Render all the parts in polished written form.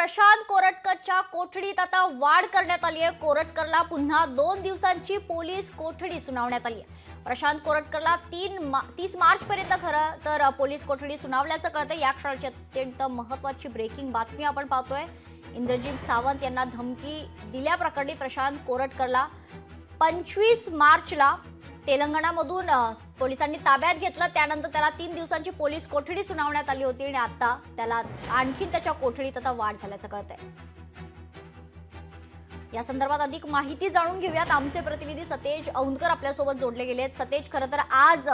प्रशांत कोरटकरच्या कोठडीत आता वाढ करण्यात आली आहे। कोरटकरला पुन्हा 2 दिवसांची पोलीस कोठडी सुनावण्यात आली आहे। प्रशांत कोरटकरला 30 मार्च पर्यंत खरं तर पोलीस कोठडी सुनावल्याचं कळतं। या क्षणाची अत्यंत महत्त्वाची ब्रेकिंग बातमी आपण पाहतोय। इंद्रजित सावंत यांना धमकी दिल्याप्रकरणी प्रशांत कोरटकरला 25 मार्चला तेलंगणामधून पोलिसांनी ताब्यात घेतलं। त्यानंतर त्याला 3 दिवसांची पोलीस कोठडी सुनावण्यात आली होती आणि आता त्याला आणखी त्याच्या कोठडीत आता वाढ झाल्याचं कळतंय। या संदर्भात अधिक माहिती जाणून घेऊयात। आमचे प्रतिनिधी सतेज औंधकर आपल्या सोबत जोडले गेले आहेत। सतेज, खरं तर आज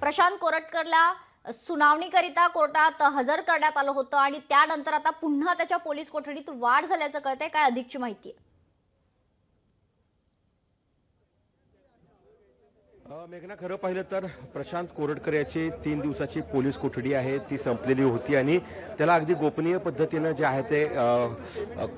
प्रशांत कोरटकरला सुनावणीकरिता कोर्टात हजर करण्यात आलं होतं आणि त्यानंतर आता पुन्हा त्याच्या पोलीस कोठडीत वाढ झाल्याचं कळतंय। काय अधिकची माहिती आहे? मेघना, खरं पाहिलं तर प्रशांत कोरटकर याची 3 दिवसाची पोलीस कोठडी आहे ती संपलेली होती आणि त्याला अगदी गोपनीय पद्धतीनं जे आहे ते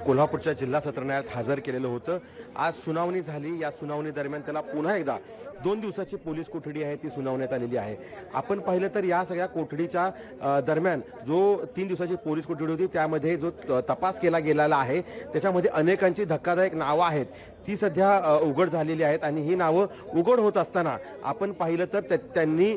कोल्हापूरच्या जिल्हा सत्र न्यायालयात हजर केलेलं होतं। आज सुनावणी झाली। या सुनावणी दरम्यान त्याला पुन्हा एकदा 2 दिवसाची पोलीस कोठडी आहे ती सुनावण्यात आलेली आहे। आपण पाहिलं तर या सगळ्या कोठडीच्या दरम्यान जो 3 दिवसाची पोलीस कोठडी होती त्यामध्ये जो तपास केला गेलेला आहे त्याच्यामध्ये अनेकांची धक्कादायक नावं आहेत ती सध्या उघड झालेली आहेत आणि ही नावं उघड होत असताना आपण पाहिलं तर त्यांनी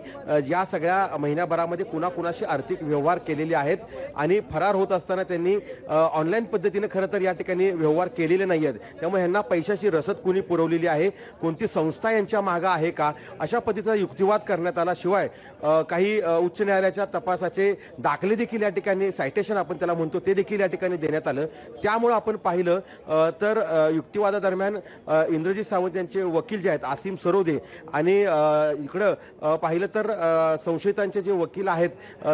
या सगळ्या महिन्याभरामध्ये कुणाकुणाशी आर्थिक व्यवहार केलेले आहेत आणि फरार होत असताना त्यांनी ऑनलाईन पद्धतीने खरं तर या ठिकाणी व्यवहार केलेले नाही आहेत। त्यामुळे यांना पैशाची रसद कुणी पुरवलेली आहे, कोणती संस्था यांच्या मागे आहे का, अशा पद्धतीचा युक्तिवाद करण्यात आला। शिवाय काही उच्च न्यायालयाच्या तपासाचे दाखले देखील या ठिकाणी सायटेशन आपण त्याला म्हणतो ते देखील या ठिकाणी देण्यात आलं। त्यामुळे आपण पाहिलं तर युक्तिवादादरम्यान इंद्रजित सावंत यांचे वकील जे आहेत आसिम सरोदे आणि इकडं पाहिलं तर संशयितांचे जे वकील आहेत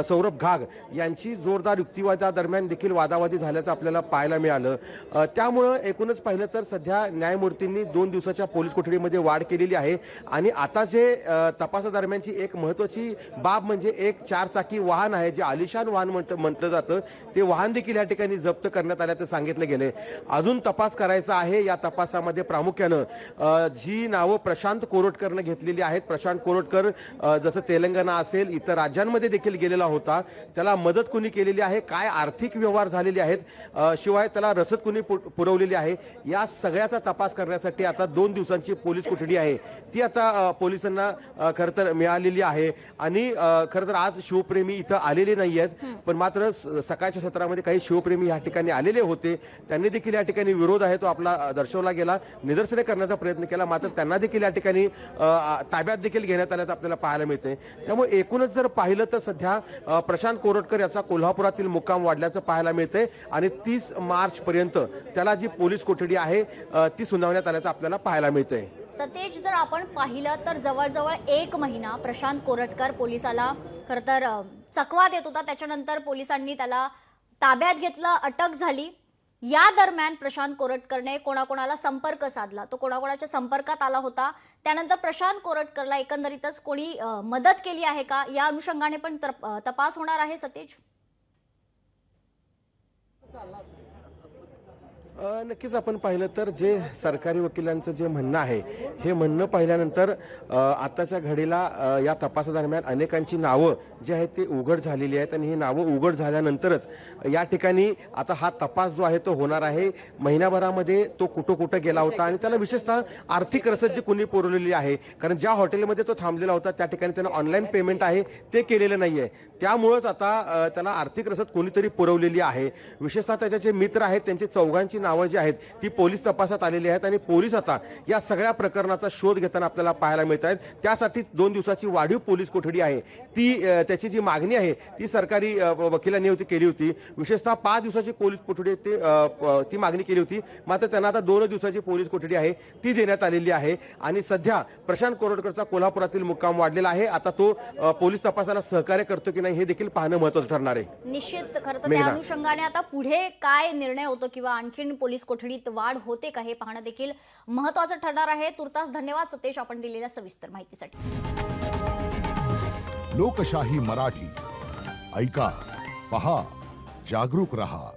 सौरभ घाग यांची जोरदार युक्तिवादादरम्यान देखील वादावादी झाल्याचं आपल्याला पाहायला मिळालं। त्यामुळं एकूणच पाहिलं तर सध्या न्यायमूर्तींनी 2 दिवसाच्या पोलीस कोठडीमध्ये वाढ केलेली आहे आणि आता जे तपासादरम्यानची एक महत्त्वाची बाब म्हणजे एक 4 चाकी वाहन आहे जे आलिशान वाहन म्हटलं जातं ते वाहन देखील या ठिकाणी जप्त करण्यात आल्याचं सांगितलं गेले। अजून तपास करायचा आहे। या तपासामध्ये प्रामुख्यानं जी नावं प्रशांत कोरटकरनं घेतलेली आहेत, प्रशांत कोरटकर जसं तेलंगणा असेल इतर राज्यांमध्ये देखील गेलेला होता, त्याला मदत कुणी केलेली आहे, काय आर्थिक व्यवहार झालेले आहेत, शिवाय त्याला रसद कुणी पुरवलेली आहे, या सगळ्याचा तपास करण्यासाठी आता 2 दिवसांची पोलीस कोठडी आहे ती आता पोलिसांना खरं तर मिळालेली आहे। आणि खरं तर आज शिवप्रेमी इथं आलेले नाही आहेत, पण मात्र सकाळच्या सत्रामध्ये काही शिवप्रेमी या ठिकाणी आलेले होते, त्यांनी देखील या ठिकाणी विरोध आहे तो आपला दर्शवला गेला, निदर्शने करण्याचा प्रयत्न केला, मात्र त्यांना देखील या ठिकाणी ताब्यात देखील घेण्यात आल्याचं आपल्याला पाहायला मिळते। त्यामुळे एकूणच जर पाहिलं तर सध्या प्रशांत कोरटकर याचा कोल्हापुरातील मुक्काम वाढल्याचं पाहायला मिळते आणि 30 मार्च पर्यंत त्याला जी पोलीस कोठडी आहे ती सुनावण्यात आल्याचं आपल्याला पाहायला मिळते। सतेज, जर आपण पाहिलं तर जवळजवळ 1 महिना प्रशांत कोरटकर पोलिसाला खरं तर चकवा देत होता। त्याच्यानंतर पोलिसांनी त्याला ताब्यात घेतलं, अटक झाली। या दरम्यान प्रशांत कोरटकरने कोणाकोणाला संपर्क साधला, तो कोणाकोणाच्या संपर्कात आला होता, त्यानंतर प्रशांत कोरटकरला एकंदरीतच कोणी मदत केली आहे का, या अनुषंगाने पण तपास होणार आहे। सतेज, नक्कीच आपण पाहिलं तर जे सरकारी वकिलांचं जे म्हणणं आहे हे म्हणणं पाहिल्यानंतर आताच्या घडीला या तपासादरम्यान अनेकांची नावं जी आहेत ते उघड झालेली आहेत आणि ही नावं उघड झाल्यानंतरच या ठिकाणी आता हा तपास जो आहे तो होणार आहे। महिन्याभरामध्ये तो कुठं गेला होता आणि त्याला विशेषतः आर्थिक रसद जी कुणी पुरवलेली आहे, कारण ज्या हॉटेलमध्ये तो थांबलेला होता त्या ठिकाणी त्यानं ऑनलाईन पेमेंट आहे ते केलेलं नाहीये, त्यामुळेच आता त्याला आर्थिक रसद कोणीतरी पुरवलेली आहे। विशेषतः त्याचे जे मित्र आहेत त्यांची चौघांची नावं जी आहेत ती पोलीस तपासात आलेली आहेत आणि पोलीस आता या सगळ्या प्रकरणाचा शोध घेताना आपल्याला पाहायला मिळत आहेत। त्यासाठी 2 दिवसाची वाढीव पोलीस कोठडी आहे ती त्याची जी मागणी आहे ती सरकारी वकिलांनी केली होती। विशेषतः 5 दिवसाची पोलीस कोठडी ती मागणी केली होती, मात्र त्यांना आता 2 दिवसाची पोलीस कोठडी आहे ती देण्यात आलेली आहे आणि सध्या प्रशांत कोरटकरचा कोल्हापुरातील मुक्काम वाढलेला आहे। आता तो पोलीस तपासाला सहकार्य करतो की नाही हे देखील पाहणं महत्त्वाचं ठरणार आहे। निश्चित, खरं तर त्या अनुषंगाने आता पुढे काय निर्णय होतो किंवा आणखीन पोलीस कोठडीत वाढ होते का हे पाहणं देखील महत्त्वाचं ठरणार आहे। तुर्तास धन्यवाद सतेज, आपण दिलेल्या सविस्तर माहितीसाठी। लोकशाही मराठी ऐका, पहा, जागरूक रहा।